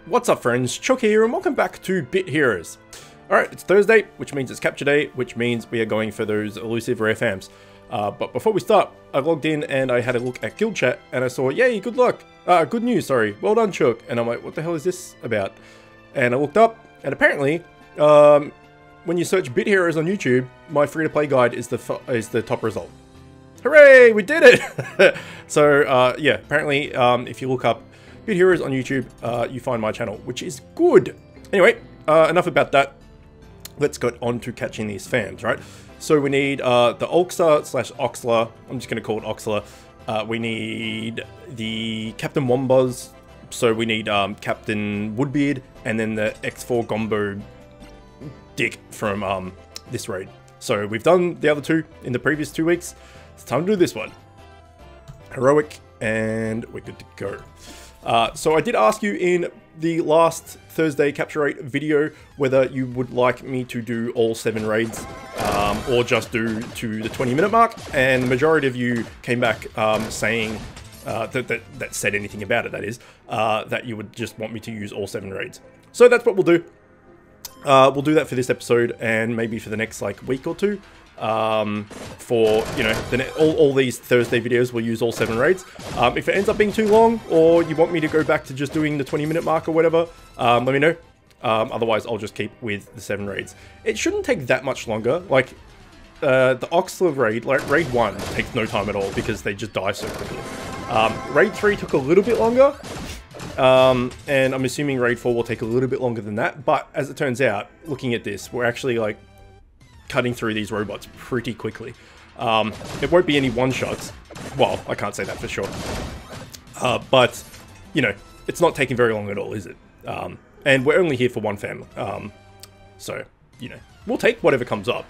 What's up friends, Chook here and welcome back to Bit Heroes. Alright, it's Thursday, which means it's capture day, which means we are going for those elusive rare fams. But before we start, I logged in and I had a look at guild chat and I saw, yay, good luck, good news, sorry, well done Chook. And I'm like, what the hell is this about? And I looked up and apparently, when you search Bit Heroes on YouTube, my free-to-play guide is the top result. Hooray, we did it! So yeah, apparently if you look up Bit Heroes on YouTube, you find my channel, which is good. Anyway, enough about that. Let's get on to catching these fams, right? So we need the Ulxar/Oxler. I'm just going to call it Oxler. We need the Captain Wombuzz. So we need Captain Woodbeard, and then the X4 Gombo Dick from this raid. So we've done the other two in the previous 2 weeks. It's time to do this one. Heroic, and we're good to go. So I did ask you in the last Thursday capture rate video whether you would like me to do all 7 raids or just do to the 20-minute mark, and the majority of you came back saying that said anything about it, that is, that you would just want me to use all 7 raids. So that's what we'll do. We'll do that for this episode and maybe for the next like week or two. For, you know, all these Thursday videos we'll use all 7 raids. If it ends up being too long, or you want me to go back to just doing the 20-minute mark or whatever, let me know. Otherwise I'll just keep with the 7 raids. It shouldn't take that much longer. Like the Oxler raid, like raid 1 takes no time at all because they just die so quickly. Raid 3 took a little bit longer, and I'm assuming raid 4 will take a little bit longer than that, but as it turns out, looking at this, we're actually like cutting through these robots pretty quickly. It won't be any one-shots. Well, I can't say that for sure. But, you know, it's not taking very long at all, is it? And we're only here for one fam. So, you know, we'll take whatever comes up.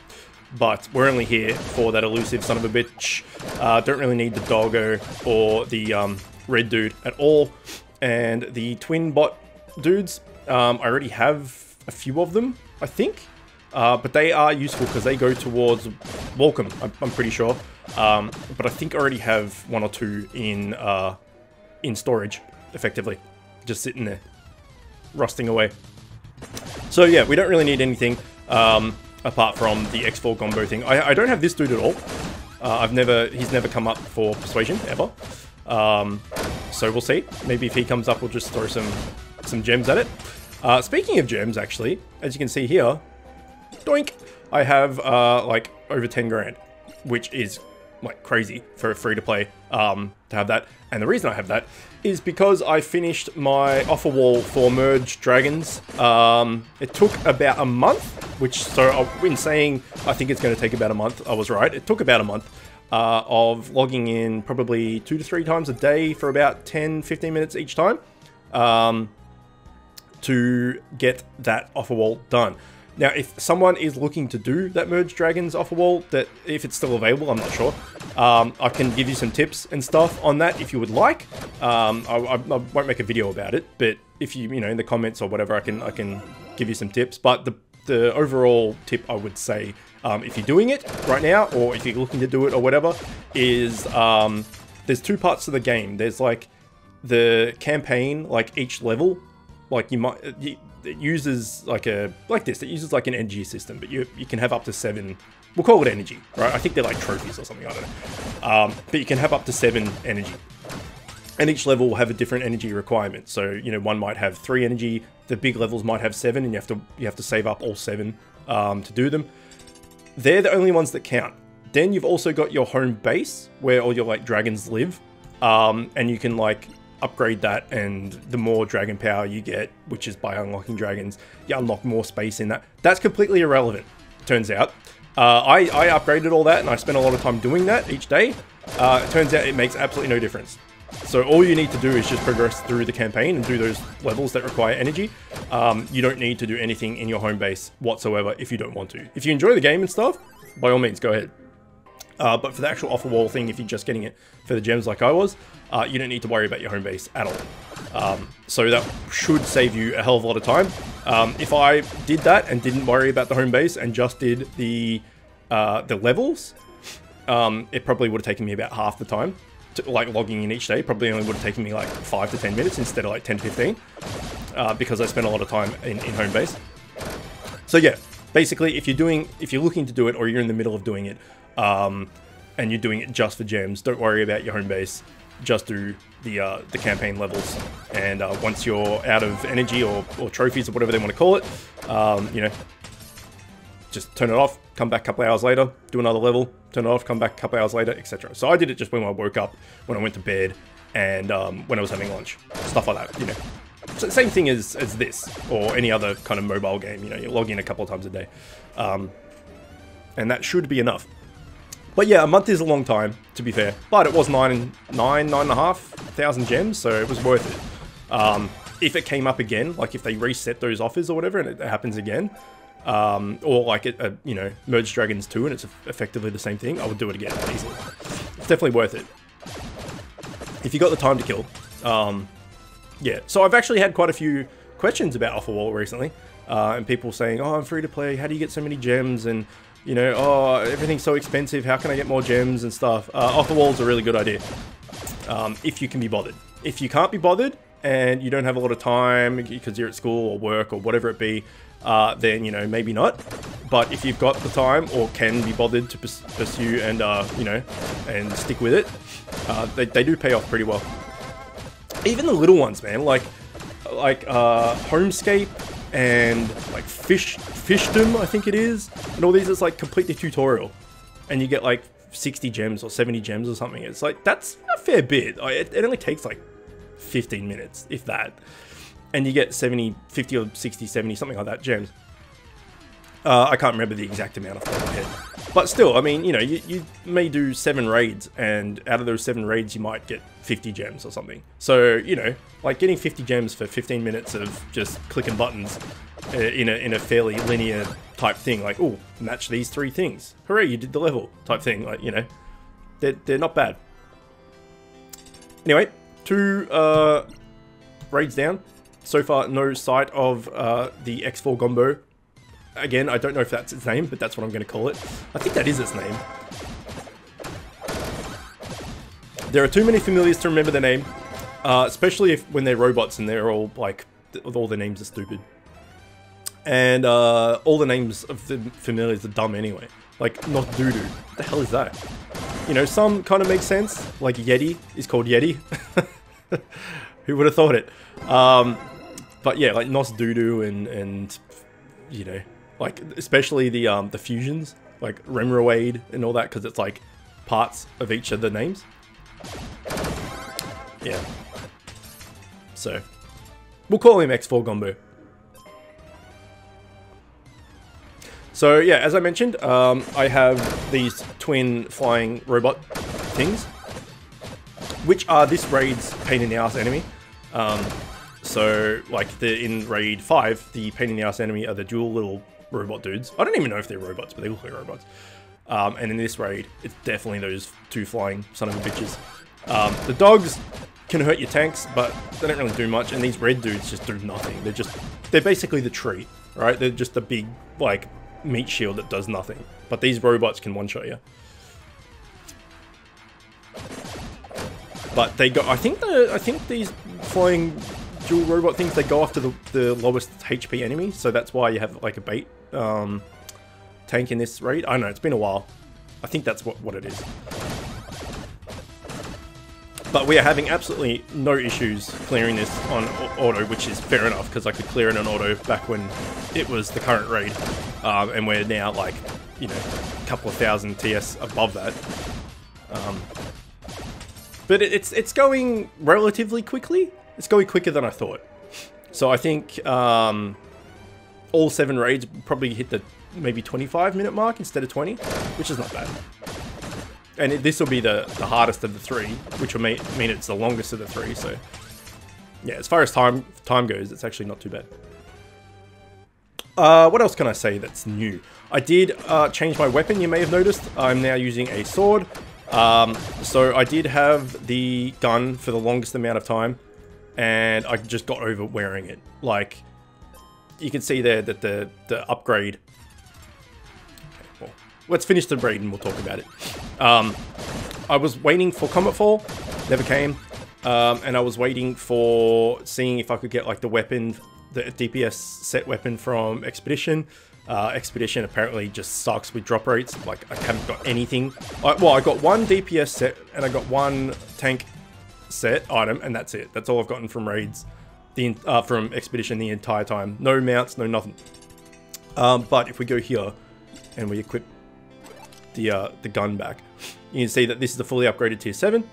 But we're only here for that elusive son of a bitch. Don't really need the doggo or the red dude at all. And the twin bot dudes, I already have a few of them, I think. But they are useful because they go towards Welcome, I'm pretty sure. But I think I already have 1 or 2 in storage, effectively. Just sitting there, rusting away. So yeah, we don't really need anything apart from the X4 Gombo thing. I don't have this dude at all. He's never come up for Persuasion, ever. So we'll see. Maybe if he comes up, we'll just throw some gems at it. Speaking of gems, actually, as you can see here, doink! I have like over 10 grand, which is like crazy for a free-to-play to have that. And the reason I have that is because I finished my offer wall for Merge Dragons. It took about a month, so in saying I think it's going to take about a month, I was right. It took about a month of logging in probably 2 to 3 times a day for about 10-15 minutes each time to get that offer wall done. Now, if someone is looking to do that Merge Dragons offer wall, that if it's still available, I'm not sure. I can give you some tips and stuff on that if you would like. I won't make a video about it, but if you know, in the comments or whatever, I can give you some tips. But the overall tip I would say, if you're doing it right now, or if you're looking to do it or whatever, is there's 2 parts to the game. There's like the campaign, like each level, like it uses like it uses like an energy system, but you can have up to 7, we'll call it energy, right? I think they're like trophies or something, I don't know. But you can have up to 7 energy. And each level will have a different energy requirement. So, you know, one might have 3 energy, the big levels might have 7, and you have to save up all 7 to do them. They're the only ones that count. Then you've also got your home base, where all your like dragons live, and you can like upgrade that, and the more dragon power you get, which is by unlocking dragons, you unlock more space in that. That's completely irrelevant, turns out. I upgraded all that, and I spent a lot of time doing that each day. It turns out it makes absolutely no difference. So all you need to do is just progress through the campaign and do those levels that require energy. You don't need to do anything in your home base whatsoever if you don't want to. If you enjoy the game and stuff, by all means, go ahead. But for the actual offer wall thing, if you're just getting it for the gems like I was, you don't need to worry about your home base at all. So that should save you a hell of a lot of time. If I did that and didn't worry about the home base and just did the levels, it probably would have taken me about half the time. to, like logging in each day probably only would have taken me like 5 to 10 minutes instead of like 10 to 15. because I spent a lot of time in home base. So yeah, basically, if you're looking to do it, or you're in the middle of doing it, and you're doing it just for gems, don't worry about your home base. Just do the campaign levels, and once you're out of energy or trophies or whatever they want to call it, you know, just turn it off, come back a couple hours later, do another level, turn it off, come back a couple hours later, etc. So I did it just when I woke up, when I went to bed, and when I was having lunch, stuff like that, you know. So same thing as this, or any other kind of mobile game, you know, you log in a couple of times a day. And that should be enough. But yeah, a month is a long time, to be fair. But it was 9,500 gems, so it was worth it. If it came up again, like if they reset those offers or whatever, and it happens again, or like you know, Merge Dragons 2, and it's effectively the same thing, I would do it again easily. It's definitely worth it if you got the time to kill. Yeah, so I've actually had quite a few questions about Offerwall recently, and people saying, "Oh, I'm free to play. How do you get so many gems?" And you know, "Oh, everything's so expensive. How can I get more gems and stuff?" Offerwall's a really good idea if you can be bothered. If you can't be bothered and you don't have a lot of time because you're at school or work or whatever it be, then, you know, maybe not. But if you've got the time or can be bothered to pursue and, you know, and stick with it, they do pay off pretty well. Even the little ones, man, like Homescape and like Fishdom, I think it is, and all these, it's like completely tutorial, and you get like 60 gems or 70 gems or something. It's like, that's a fair bit. It only takes like 15 minutes, if that, and you get 70, 50 or 60, 70, something like that gems. I can't remember the exact amount off the top of my head, but still, I mean, you know, you may do 7 raids, and out of those 7 raids you might get 50 gems or something. So, you know, like getting 50 gems for 15 minutes of just clicking buttons in a fairly linear type thing, like, oh, match these 3 things, hooray, you did the level type thing, like, you know, they're not bad. Anyway, 2 raids down. So far, no sight of the X4 Gombo. Again, I don't know if that's its name, but that's what I'm going to call it. I think that is its name. There are too many familiars to remember the name, especially when they're robots and they're all like, all the names are stupid. And all the names of the familiars are dumb anyway. Like, not Doodoo. What the hell is that? You know, some kind of make sense. Like Yeti is called Yeti. Who would have thought it? But yeah, like Nos Doodoo and you know, like especially the fusions, like Remroade and all that, because it's like parts of each of the names. Yeah. So we'll call him X4 Gombo. So yeah, as I mentioned, I have these twin flying robot things, which are this raid's pain in the ass enemy. So like in raid 5, the pain in the ass enemy are the dual little robot dudes. I don't even know if they're robots, but they look like robots. And in this raid, it's definitely those 2 flying son of a bitches. The dogs can hurt your tanks, but they don't really do much. And these red dudes just do nothing. They're basically the tree, right? They're just a big like meat shield that does nothing. But these robots can one-shot you. But they go. I think these flying dual robot things, they go after the lowest HP enemy, so that's why you have like a bait tank in this raid. I don't know, it's been a while. I think that's what it is. But we are having absolutely no issues clearing this on auto, which is fair enough, because I could clear it on auto back when it was the current raid, and we're now like, you know, a couple of thousand TS above that. But it's going relatively quickly. It's going quicker than I thought. So I think all 7 raids probably hit the maybe 25-minute mark instead of 20, which is not bad. And this will be the hardest of the 3, which will mean it's the longest of the 3. So yeah, as far as time goes, it's actually not too bad. What else can I say that's new? I did change my weapon, you may have noticed. I'm now using a sword. So I did have the gun for the longest amount of time, and I just got over wearing it. Like, you can see there that the upgrade... Okay, well, let's finish the raid and we'll talk about it. I was waiting for Comet Fall, never came. and I was waiting for seeing if I could get like the weapon, the DPS set weapon from Expedition. Expedition apparently just sucks with drop rates. Like, I haven't got anything. Well, I got one DPS set and I got one tank set item, and that's it. That's all I've gotten from raids, from Expedition the entire time. No mounts, no nothing. But if we go here and we equip the gun back, you can see that this is the fully upgraded tier 7,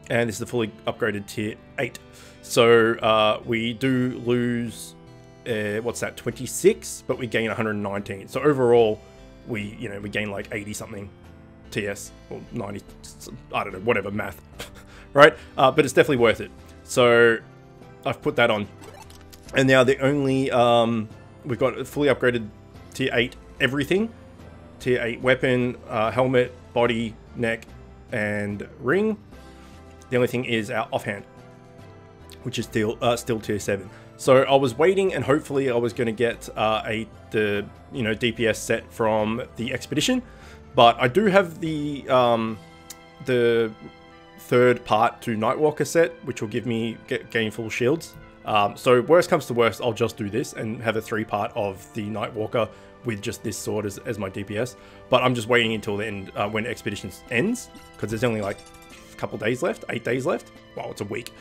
and this is the fully upgraded tier 8. So we do lose, what's that, 26, but we gain 119. So overall, we gain like 80 something TS, or 90, I don't know, whatever, math, right? But it's definitely worth it. So I've put that on. And now the only, we've got a fully upgraded tier 8 everything. Tier 8 weapon, helmet, body, neck, and ring. The only thing is our offhand, which is still tier 7. So I was waiting, and hopefully I was going to get the DPS set from the Expedition, but I do have the third part to Nightwalker set, which will give me gain full shields. So worst comes to worst, I'll just do this and have a 3-part of the Nightwalker with just this sword as my DPS. But I'm just waiting until the end, when Expedition ends, because there's only like a couple days left, 8 days left. Well, it's a week,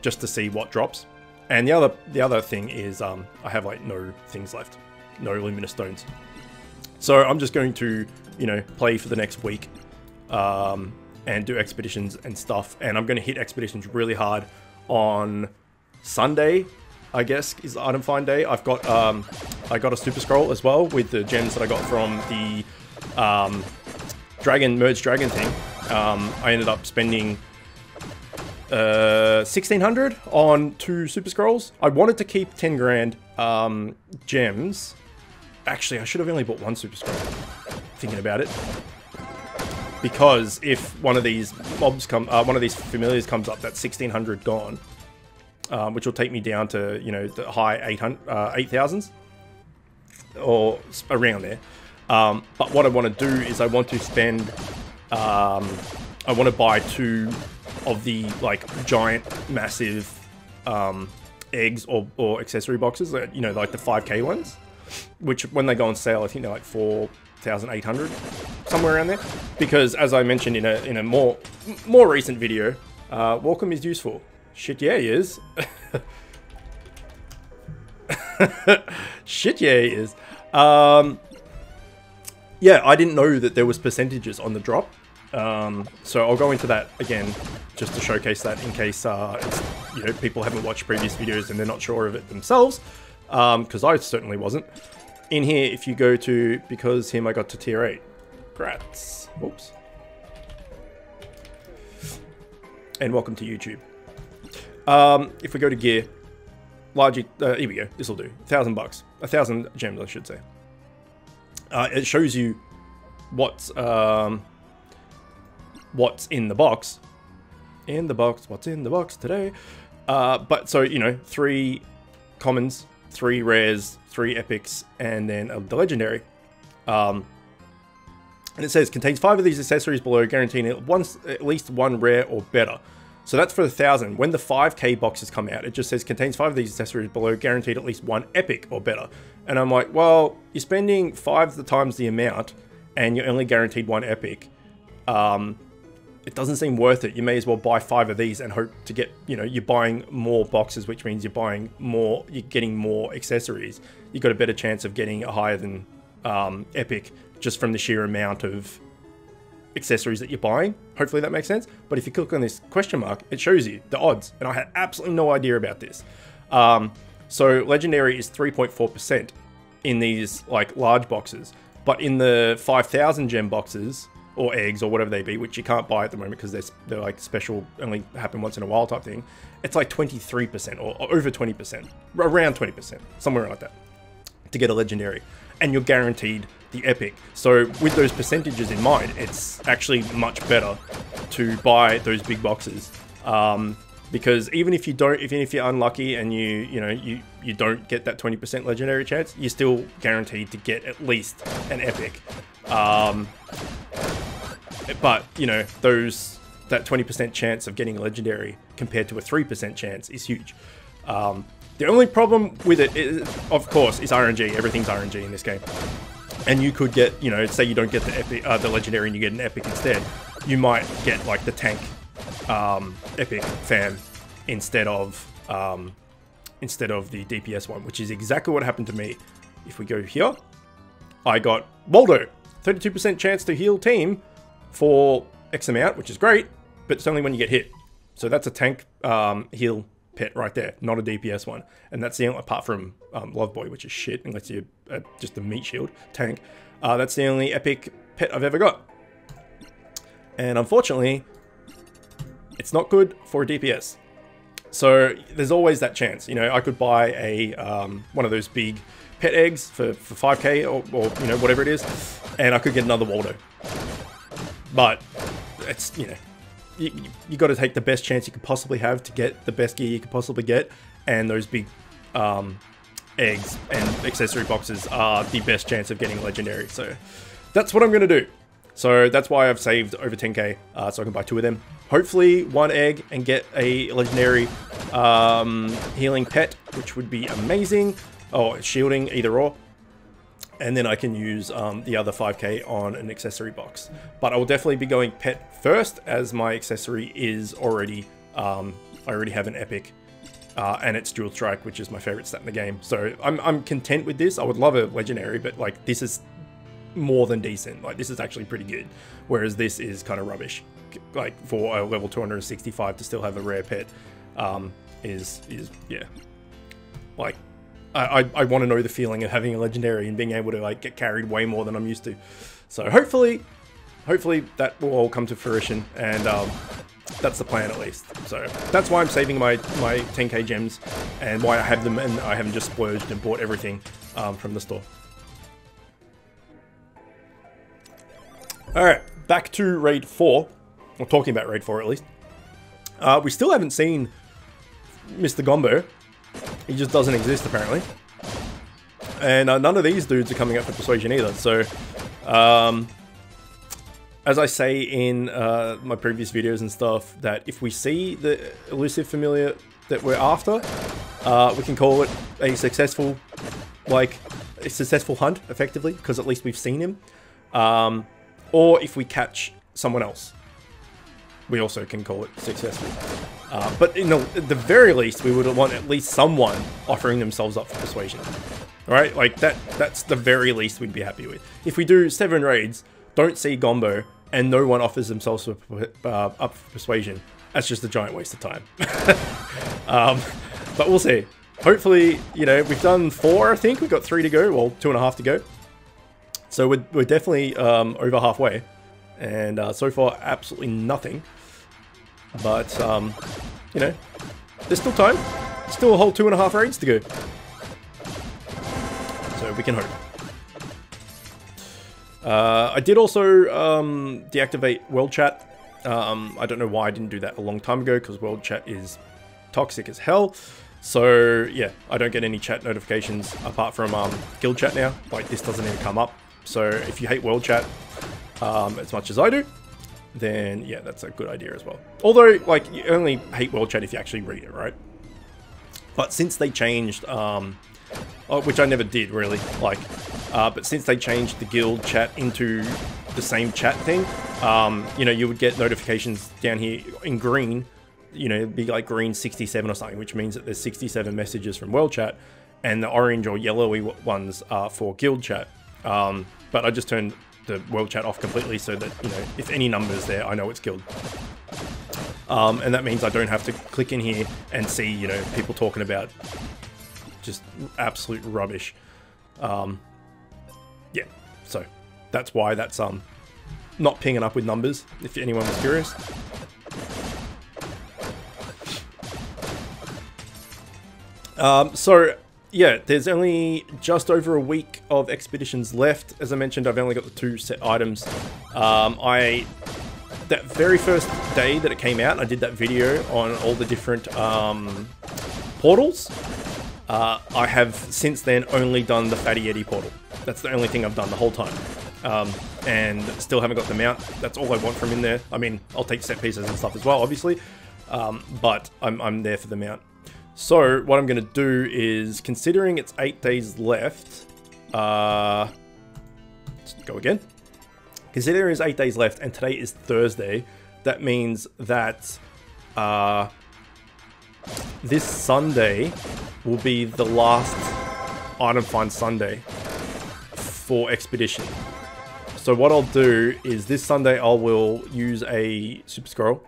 just to see what drops. And the other thing is, I have like no things left, no luminous stones. So I'm just going to, play for the next week, and do expeditions and stuff. And I'm going to hit expeditions really hard on Sunday, I guess, is the item find day. I've got, I got a super scroll as well with the gems that I got from the merged dragon thing. I ended up spending 1600 on 2 super scrolls. I wanted to keep 10 grand gems. Actually, I should have only bought 1 super scroll, thinking about it, because if one of these mobs one of these familiars comes up, that's 1600 gone, which will take me down to the high 8,000s or around there. But what I want to do is I want to spend I want to buy 2 of the like giant massive eggs or accessory boxes, like the 5k ones, which when they go on sale I think they're like 4,800, somewhere around there. Because as I mentioned in a more recent video, Welcome is useful. Shit yeah he is. Shit yeah he is. Yeah, I didn't know that there was percentages on the drop. So I'll go into that again just to showcase that in case people haven't watched previous videos and they're not sure of it themselves, because I certainly wasn't. In here, if you go to, because him I got to tier 8, grats, whoops, and welcome to YouTube. If we go to gear, here we go, this will do, $1,000, 1,000 gems I should say. It shows you what's in the box. What's in the box today? But so, 3 commons, 3 rares, 3 epics, and then the legendary. And it says, contains 5 of these accessories below, guaranteeing at least 1 rare or better. So that's for 1,000. When the 5k boxes come out, it just says, contains 5 of these accessories below, guaranteed at least 1 epic or better. And I'm like, well, you're spending 5 times the amount, and you're only guaranteed 1 epic. It doesn't seem worth it. You may as well buy 5 of these and hope to get, you're buying more boxes, which means you're buying more, you're getting more accessories. You've got a better chance of getting a higher than epic just from the sheer amount of accessories that you're buying. Hopefully that makes sense. But if you click on this question mark, it shows you the odds, and I had absolutely no idea about this. So legendary is 3.4% in these like large boxes, but in the 5,000 gem boxes or eggs or whatever they be, which you can't buy at the moment because they're like special, only happen once in a while type thing, it's like 23% or over 20%, around 20%, somewhere like that, to get a legendary, and you're guaranteed the epic. So with those percentages in mind, it's actually much better to buy those big boxes, because even if you're unlucky and you don't get that 20% legendary chance, you're still guaranteed to get at least an epic. But those that 20% chance of getting a legendary compared to a 3% chance is huge. The only problem with it, is, of course, is RNG. Everything's RNG in this game. And you could get, you know, say you don't get the epic, the legendary and you get an epic instead. You might get like the tank epic fam instead of the DPS one, which is exactly what happened to me. If we go here, I got Waldo, 32% chance to heal team for X amount, which is great, but it's only when you get hit. So that's a tank heal pet right there, not a DPS one. And that's the only, apart from Loveboy, which is shit, unless you're just a meat shield tank. That's the only epic pet I've ever got. And unfortunately, it's not good for a DPS. So there's always that chance. You know, I could buy a one of those big pet eggs for 5k or you know, whatever it is, and I could get another Waldo. But it's, you know, you got to take the best chance you could possibly have to get the best gear you could possibly get, and those big eggs and accessory boxes are the best chance of getting legendary. So that's what I'm going to do. So that's why I've saved over 10k, so I can buy 2 of them. Hopefully 1 egg and get a legendary healing pet, which would be amazing. Oh, shielding, either or. And then I can use the other 5k on an accessory box. But I will definitely be going pet first, as my accessory is already, I already have an epic. And it's dual strike, which is my favorite stat in the game. So I'm content with this. I would love a legendary, but like, this is more than decent. Like, this is actually pretty good, whereas this is kind of rubbish. Like, for a level 265 to still have a rare pet is yeah, like, I want to know the feeling of having a legendary and being able to like get carried way more than I'm used to. So hopefully that will all come to fruition, and that's the plan at least. So that's why I'm saving my 10k gems, and why I have them, and I haven't just splurged and bought everything from the store. Alright, back to Raid 4. Or talking about Raid 4 at least. We still haven't seen Mr. Gombo. He just doesn't exist apparently. And none of these dudes are coming up for Persuasion either. So, as I say in my previous videos and stuff, that if we see the elusive familiar that we're after, we can call it a successful, hunt, effectively, because at least we've seen him. Or if we catch someone else, we also can call it successful. But at the very least, we would want at least someone offering themselves up for Persuasion. Alright, like that's the very least we'd be happy with. If we do 7 raids, don't see Gombo, and no one offers themselves up for Persuasion, that's just a giant waste of time. But we'll see. Hopefully, you know, we've done 4, I think. We've got 3 to go, well, 2.5 to go. So we're definitely over halfway, and so far absolutely nothing. But you know, there's still time. Still a whole 2.5 raids to go. So we can hope. I did also deactivate World Chat. I don't know why I didn't do that a long time ago, because World Chat is toxic as hell. So yeah, I don't get any chat notifications apart from guild chat now. Like, this doesn't even come up. So if you hate World Chat as much as I do, then yeah, that's a good idea as well. Although, like, you only hate World Chat if you actually read it, right? But since they changed, which I never did really, like, but since they changed the guild chat into the same chat thing, you know, you would get notifications down here in green, you know, it'd be like green 67 or something, which means that there's 67 messages from World Chat, and the orange or yellowy ones are for guild chat. But I just turned the World Chat off completely, so that, you know, if any number's there, I know it's guild. And that means I don't have to click in here and see, you know, people talking about just absolute rubbish. Yeah, so that's why that's not pinging up with numbers, if anyone was curious. So yeah, there's only just over a week of expeditions left. As I mentioned, I've only got the 2 set items. That very first day that it came out, I did that video on all the different portals. I have since then only done the Fatty Yeti portal. That's the only thing I've done the whole time. and still haven't got the mount. That's all I want from in there. I mean, I'll take set pieces and stuff as well, obviously, but I'm there for the mount. So what I'm going to do is, considering it's 8 days left, let's go again. Considering it's 8 days left and today is Thursday, that means that this Sunday will be the last item find Sunday for Expedition. So what I'll do is this Sunday I will use a Super Scroll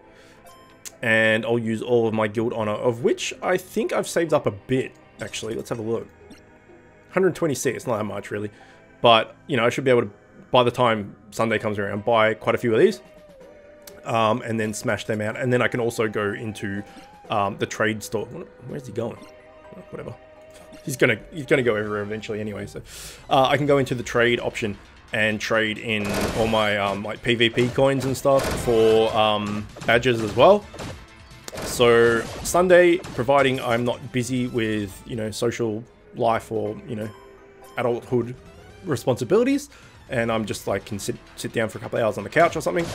and I'll use all of my Guild Honor, of which I think I've saved up a bit, actually. Let's have a look. 126, not that much really. But, you know, I should be able to, by the time Sunday comes around, buy quite a few of these. And then smash them out. And then I can also go into the trade store. Where's he going? Oh, whatever. He's gonna go everywhere eventually anyway. So I can go into the trade option and trade in all my like PvP coins and stuff for badges as well. So Sunday, providing I'm not busy with, you know, social life or, you know, adulthood responsibilities, and I'm just like can sit down for a couple of hours on the couch or something,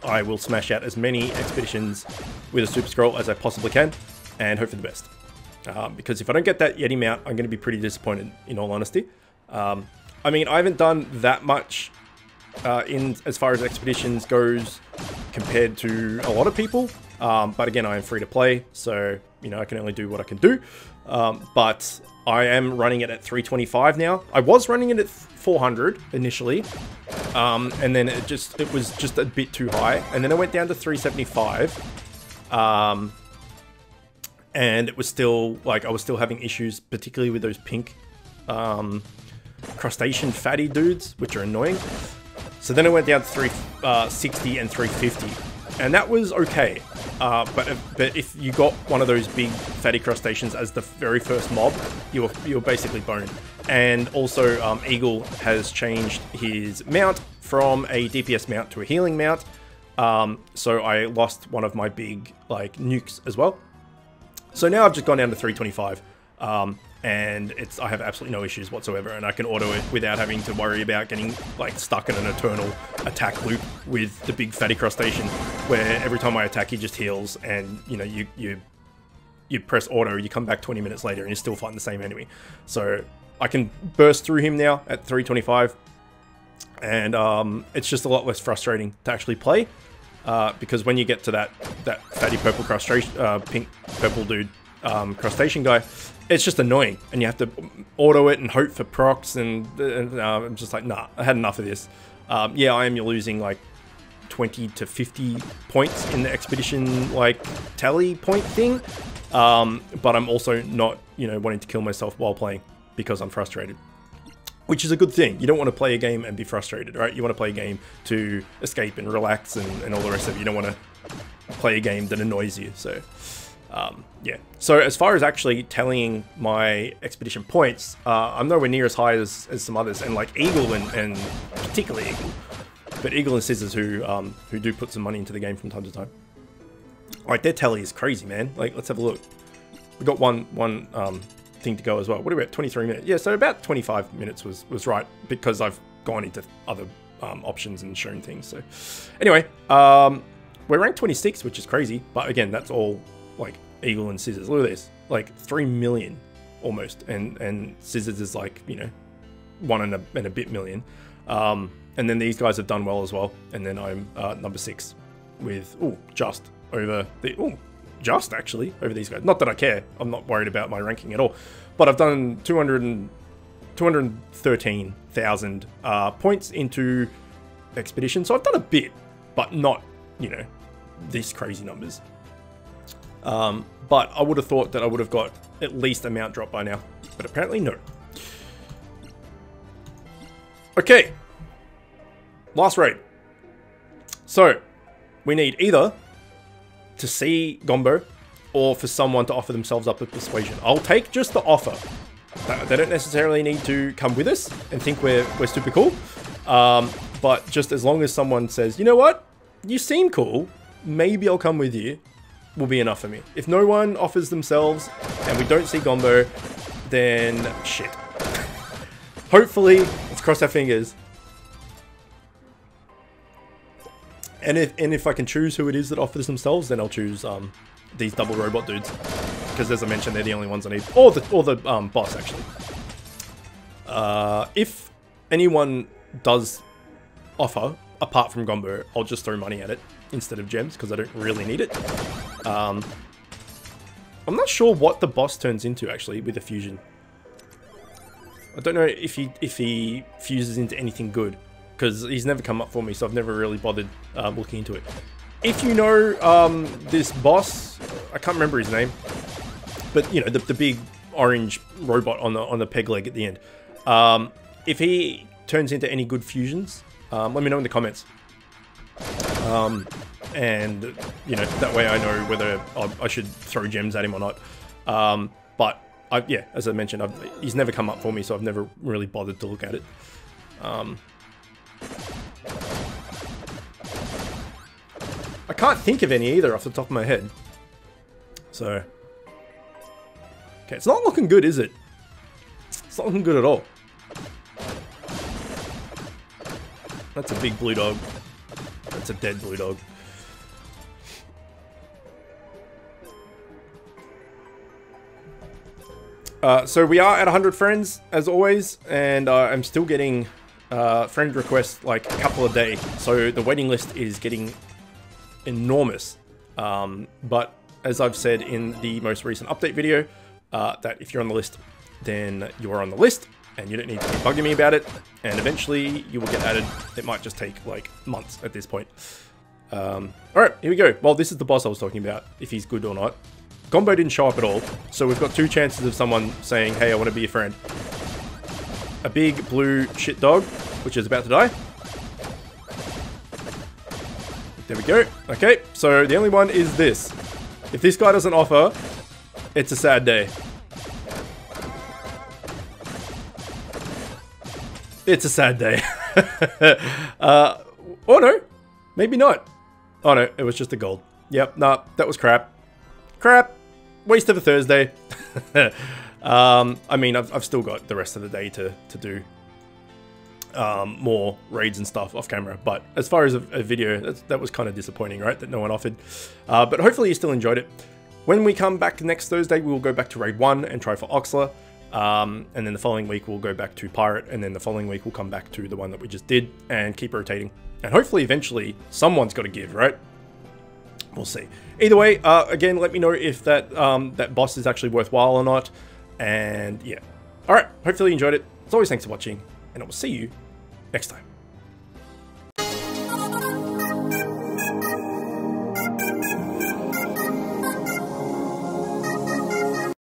I will smash out as many expeditions with a Super Scroll as I possibly can and hope for the best. Because if I don't get that Yeti mount, I'm going to be pretty disappointed, in all honesty. I mean, I haven't done that much in as far as expeditions goes compared to a lot of people. But again, I am free to play, so, you know, I can only do what I can do. But I am running it at 325 now. I was running it at 400 initially, and then it was just a bit too high, and then I went down to 375, and it was still, like, I was still having issues, particularly with those pink crustacean fatty dudes, which are annoying. So then I went down to 360 and 350, and that was okay. But if you got one of those big fatty crustaceans as the very first mob, you're basically boned. And also, Eagle has changed his mount from a DPS mount to a healing mount. So I lost one of my big, like, nukes as well. So now I've just gone down to 325. And I have absolutely no issues whatsoever, and I can auto it without having to worry about getting, like, stuck in an eternal attack loop with the big fatty crustacean, where every time I attack he just heals, and, you know, you press auto, you come back 20 minutes later and you're still fighting the same enemy. So I can burst through him now at 325, and it's just a lot less frustrating to actually play, because when you get to that fatty purple crustacean, pink purple dude, crustacean guy, it's just annoying, and you have to auto it and hope for procs, and I'm just like, nah, I had enough of this. Yeah, I am losing like 20 to 50 points in the expedition, like, tally point thing, but I'm also not, you know, wanting to kill myself while playing because I'm frustrated, which is a good thing. You don't want to play a game and be frustrated, right? You want to play a game to escape and relax and all the rest of it. You don't want to play a game that annoys you. So yeah, so as far as actually tallying my expedition points, I'm nowhere near as high as some others, and like Eagle and particularly Eagle, but Eagle and Scissors, who do put some money into the game from time to time, like, their tally is crazy, man. Like, let's have a look. We got one thing to go as well. What are we at? 23 minutes. Yeah, so about 25 minutes was right, because I've gone into other options and shown things. So anyway, we're ranked 26, which is crazy, but again, that's all like Eagle and Scissors. Look at this, like 3 million almost, and Scissors is like, you know, 1 and a bit million. And then these guys have done well as well, and then I'm number 6 with just actually over these guys. Not that I care, I'm not worried about my ranking at all, but I've done 213,000 points into Expedition, so I've done a bit, but not, you know, these crazy numbers. But I would have thought that I would have got at least a mount drop by now, but apparently no. Okay, last raid. So we need either to see Gombo or for someone to offer themselves up with persuasion. I'll take just the offer. They don't necessarily need to come with us and think we're super cool, but just as long as someone says, you know what, you seem cool, maybe I'll come with you, will be enough for me. If no one offers themselves and we don't see Gombo, then shit. Hopefully, let's cross our fingers, And if I can choose who it is that offers themselves, then I'll choose these double robot dudes, because as I mentioned, they're the only ones I need. Or the boss actually. If anyone does offer apart from Gombo, I'll just throw money at it instead of gems because I don't really need it. I'm not sure what the boss turns into actually with a fusion. I don't know if he fuses into anything good, because he's never come up for me, so I've never really bothered looking into it. If you know this boss, I can't remember his name, but you know the big orange robot on the peg leg at the end. If he turns into any good fusions, let me know in the comments. And you know, that way I know whether I should throw gems at him or not. But yeah, as I mentioned, he's never come up for me, so I've never really bothered to look at it. I can't think of any either off the top of my head. So, okay, it's not looking good, is it? It's not looking good at all. That's a big blue dog. That's a dead blue dog. So we are at 100 friends, as always, and I'm still getting friend requests like a couple a day. So the waiting list is getting enormous. But as I've said in the most recent update video, that if you're on the list, then you are on the list, and you don't need to keep bugging me about it, and eventually you will get added. It might just take like months at this point. Alright, here we go. Well, this is the boss I was talking about, if he's good or not. Gombo didn't show up at all, so we've got two chances of someone saying, hey, I want to be your friend. A big blue shit dog, which is about to die. There we go. Okay, so the only one is this. If this guy doesn't offer, it's a sad day. It's a sad day. Oh no, maybe not. Oh no, it was just a gold. Yep, nah, that was crap. Crap. Waste of a Thursday. I mean, I've still got the rest of the day to do more raids and stuff off camera, but as far as a video, that was kind of disappointing, right? That no one offered. But hopefully you still enjoyed it. When we come back next Thursday, we will go back to raid 1 and try for Oxler. And then the following week we'll go back to Pirate, and then the following week we'll come back to the one that we just did and keep rotating. And hopefully eventually someone's got to give, right? We'll see. Either way, again, let me know if that that boss is actually worthwhile or not. And yeah. Alright, hopefully you enjoyed it. As always, thanks for watching, and I will see you next time.